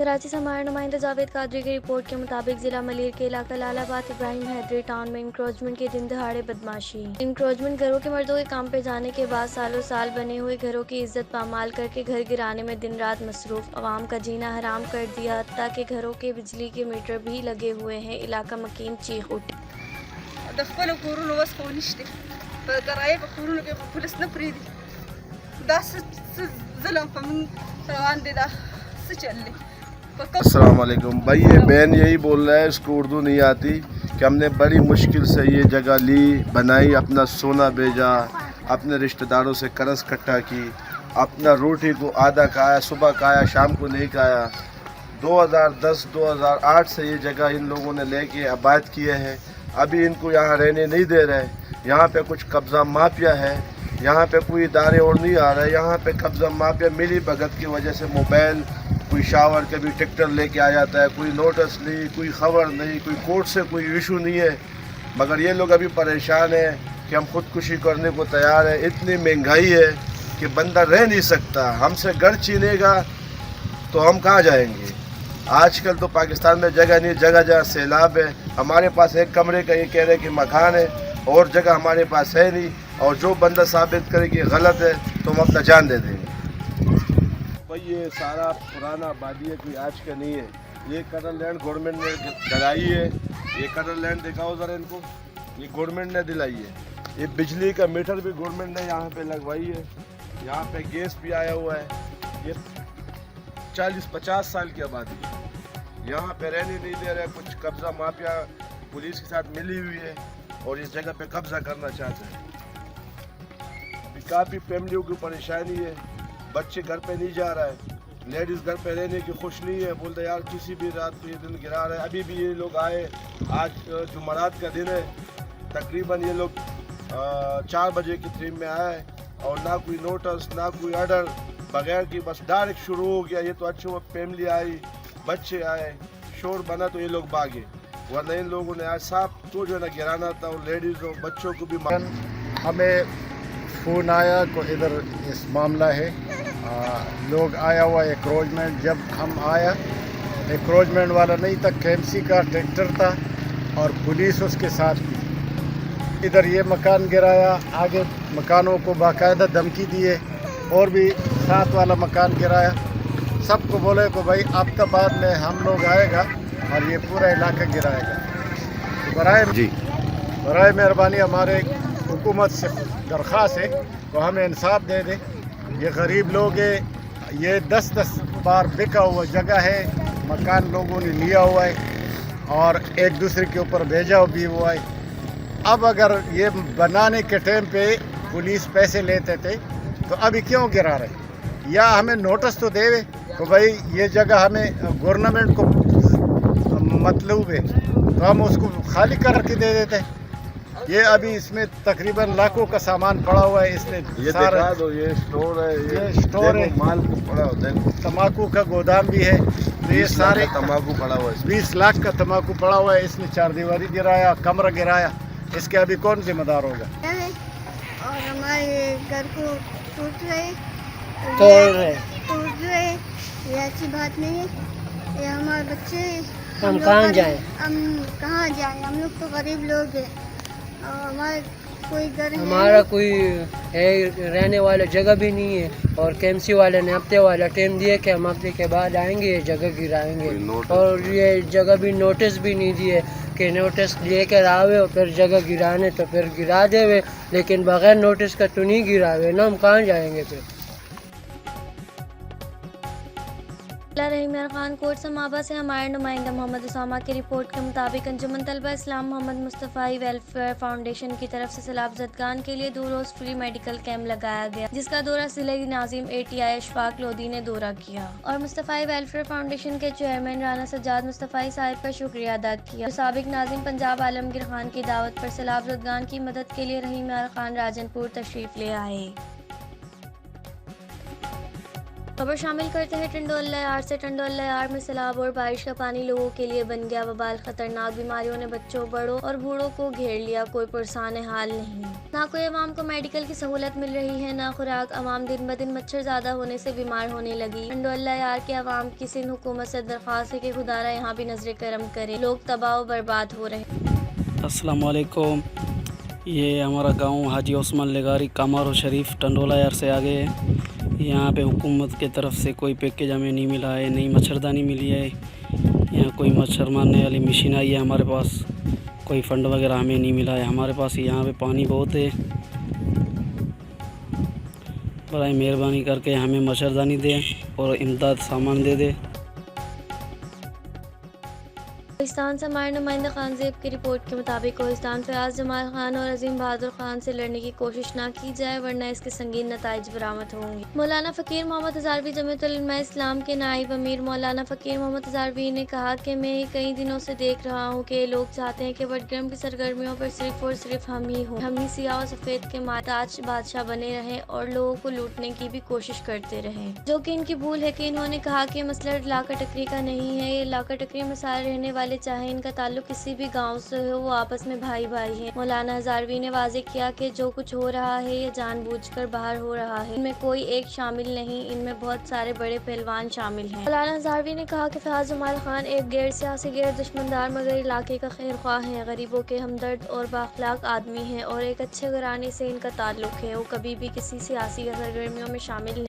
कराची से हमारे नुमाइंदा जावेद कादरी की रिपोर्ट के मुताबिक जिला मलिर के इलाका लालाबाद इब्राहिम हैदरी टाउन में इंक्रोचमेंट के दिन दहाड़े बदमाशी। इंक्रोचमेंट घरों के मर्दों के काम पे जाने के बाद सालों साल बने हुए घरों की इज्जत पामाल करके घर गिराने में दिन रात मसरूफ अवाम का जीना हराम कर दिया, हत्ता के घरों के बिजली के मीटर भी लगे हुए हैं। इलाका मकीन चीख उठे। अस्सलाम वालेकुम भाई, ये बहन यही बोल रहा है, इसको उर्दू नहीं आती, कि हमने बड़ी मुश्किल से ये जगह ली, बनाई, अपना सोना भेजा, अपने रिश्तेदारों से कर्ज इकट्ठा की, अपना रोटी को आधा खाया, सुबह खाया, शाम को नहीं खाया। 2010-2008 से ये जगह इन लोगों ने लेके आबाद किए हैं। अभी इनको यहाँ रहने नहीं दे रहे। यहाँ पे कुछ कब्ज़ा माफिया है, यहाँ पे कोई इदारे और नहीं आ रहे। यहाँ पे कब्ज़ा माफिया मिली भगत की वजह से मोबाइल, कोई शावर के भी ट्रैक्टर लेके आ जाता है, कोई नोटिस नहीं, कोई ख़बर नहीं, कोई कोर्ट से कोई इशू नहीं है। मगर ये लोग अभी परेशान हैं कि हम ख़ुदकुशी करने को तैयार है। इतनी महंगाई है कि बंदा रह नहीं सकता। हमसे घर छीनेगा तो हम कहाँ जाएंगे। आजकल तो पाकिस्तान में जगह नहीं, जगह जगह सैलाब है। हमारे पास एक कमरे का ये कह रहे कि मकान है, और जगह हमारे पास है नहीं। और जो बंदा साबित करे कि गलत है तो हम अपना जान दे देंगे। भाई ये सारा पुराना आबादी है, कोई आज का नहीं है। ये कदर लैंड गवर्नमेंट ने दिलाई है। ये कदर लैंड दिखाओ ज़रा इनको, ये गवर्नमेंट ने दिलाई है। ये बिजली का मीटर भी गवर्नमेंट ने यहाँ पे लगवाई है। यहाँ पे गैस भी आया हुआ है। ये 40-50 साल की आबादी है, यहाँ पे रहने नहीं दे रहे। कुछ कब्जा माफिया पुलिस के साथ मिली हुई है और इस जगह पे कब्जा करना चाहते हैं। काफ़ी फैमिलियों की परेशानी है, बच्चे घर पे नहीं जा रहा है, लेडीज़ घर पे रहने की खुश नहीं है, बोलते यार किसी भी रात को ये दिन गिरा रहे हैं। अभी भी ये लोग आए, आज जुमेरात का दिन है, तकरीबन ये लोग 4 बजे की ट्रेन में आए और ना कोई नोटिस, ना कोई ऑर्डर, बगैर की बस डायरेक्ट शुरू हो गया। ये तो अच्छे वो फैमिली आई, बच्चे आए, शोर बना तो ये लोग भागे, वरना इन लोगों ने आज साफ तो जो है ना गिराना था। और लेडीज़ और बच्चों को भी हमें फ़ोन आया को इधर इस मामला है। लोग आया हुआ एक्रोचमेंट। जब हम आया, एक्रोचमेंट वाला नहीं था, केएमसी का ट्रैक्टर था और पुलिस उसके साथ थी। इधर ये मकान गिराया, आगे मकानों को बाकायदा धमकी दिए, और भी साथ वाला मकान गिराया। सबको बोले को भाई आफ्ता बाद में हम लोग आएगा और ये पूरा इलाका गिराएगा। तो बराए मेहरबानी हमारे हुकूमत से दरख्वास्त है तो हमें इंसाफ दे दे। ये गरीब लोग है, ये 10-10 बार बिका हुआ जगह है, मकान लोगों ने लिया हुआ है और एक दूसरे के ऊपर भेजा भी हुआ है। अब अगर ये बनाने के टाइम पे पुलिस पैसे लेते थे तो अभी क्यों गिरा रहे। या हमें नोटिस तो देवे तो भाई ये जगह हमें गवर्नमेंट को मतलब है तो हम उसको खाली करके दे देते। ये अभी इसमें तकरीबन लाखों का सामान पड़ा हुआ है। इसमें ये सारा दिखा दो, ये स्टोर है, ये स्टोर है, माल को पड़ा होता है, तम्बाकू का गोदाम भी है। तो ये सारे तम्बाकू पड़ा हुआ है। 20 लाख का तम्बाकू पड़ा हुआ है। इसने 4 दीवारी गिराया, कमरा गिराया, इसके अभी कौन जिम्मेदार होगा। और हमारे घर को टूट रहे, ये अच्छी बात नहीं है। ये हमारे बच्चे, हम कहाँ जाएं? हम लोग तो गरीब लोग हैं और हमारे कोई घर, हमारा कोई है रहने वाला जगह भी नहीं है। और केएमसी वाले ने हफ्ते वाला टाइम दिए कि हम हफ्ते के बाद आएंगे, ये जगह गिराएंगे। और ये जगह भी नोटिस भी नहीं दिए कि नोटिस लेकर आवे और फिर जगह गिराने तो फिर गिरा देवे, लेकिन बगैर नोटिस का तो नहीं गिरावे ना। हम कहाँ जाएंगे फिर। रहीम खान कोट समाबा से हमारे नुमाइंदा मोहम्मद उसामा की रिपोर्ट के मुताबिक अंजुमन तलबा इस्लाम मोहम्मद मुस्तफ़ाई वेलफेयर फाउंडेशन की तरफ से सैलाब ज़दगान के लिए 2 रोज़ फ्री मेडिकल कैंप लगाया गया, जिसका दौरा ज़िले नाजिम ATI अशफाक लोधी ने दौरा किया और मुस्तफ़ाई वेलफेयर फाउंडेशन के चेयरमैन राना सज्जाद मुस्तफ़ाई साहिब का शुक्रिया अदा किया। साबिक नाजिम पंजाब आलमगीर खान की दावत पर सैलाब ज़दगान की मदद के लिए रहीम खान राजनपुर तशरीफ़ ले आए खबर शामिल करते हैं टंडोला यार से। टंडोला यार में सैलाब और बारिश का पानी लोगों के लिए बन गया वबाल। खतरनाक बीमारियों ने बच्चों, बड़ों और बूढ़ों को घेर लिया। कोई पुरसान हाल नहीं, ना कोई अवाम को मेडिकल की सहूलत मिल रही है, ना खुराक। अवाम दिन ब दिन मच्छर ज्यादा होने से बीमार होने लगी। टंडोला यार के अवाम की सिंध हुकूमत से दरख्वास्त है कि खुदारा यहाँ भी नजर करम करे। लोग तबाह और बर्बाद हो रहे। अस्सलाम वालेकुम। ये हमारा गांव हाजी ओस्मान लेगारी कामारो शरीफ टंडोला यार से आगे है। यहाँ पे हुकूमत के तरफ से कोई पैकेज हमें नहीं मिला है, नई मच्छरदानी मिली है, यहाँ कोई मच्छर मारने वाली मशीन आई है हमारे पास, कोई फंड वगैरह हमें नहीं मिला है हमारे पास। यहाँ पे पानी बहुत है, बड़ी मेहरबानी करके हमें मच्छरदानी दें और इमदाद सामान दे दे। कोहिस्तान से हमारे नुमाइंदा खान ज़ेब की रिपोर्ट के मुताबिक कोहिस्तान फयाज जमाल खान और अजीम बहादुर खान से लड़ने की कोशिश ना की जाए वरना इसके संगीन नताइज बरामद होंगे। मौलाना फ़कीर मोहम्मद हज़ारवी जमीयतुल उलमा इस्लाम के नाइब अमीर मौलाना फ़कीर मोहम्मद हज़ारवी ने कहा कि मैं कई दिनों से देख रहा हूँ कि लोग चाहते हैं कि बडगर्म की सरगर्मियों पर सिर्फ और सिर्फ हम ही हों, हम ही सियाह और सफ़ेद के माताज बादशाह बने रहें और लोगों को लूटने की भी कोशिश करते रहें, जो कि इनकी भूल है। कि इन्होंने कहा कि मसला लाका टकरी का नहीं है, ये लाका टकरी में सारे रहने वाले चाहे इनका ताल्लुक किसी भी गांव से हो, वो आपस में भाई भाई हैं। मौलाना हज़ारवी ने वाज़ेह किया कि जो कुछ हो रहा है ये जानबूझकर बाहर हो रहा है, इनमें कोई एक शामिल नहीं, इनमें बहुत सारे बड़े पहलवान शामिल हैं। मौलाना हज़ारवी ने कहा कि फयाज जमाल खान एक गैर सियासी, गैर दुश्मनदार मगर इलाके का खैर ख्वाह है, गरीबों के हमदर्द और बाखलाक आदमी है और एक अच्छे घराने से इनका ताल्लुक है। वो कभी भी किसी सियासी सरगर्मियों में शामिल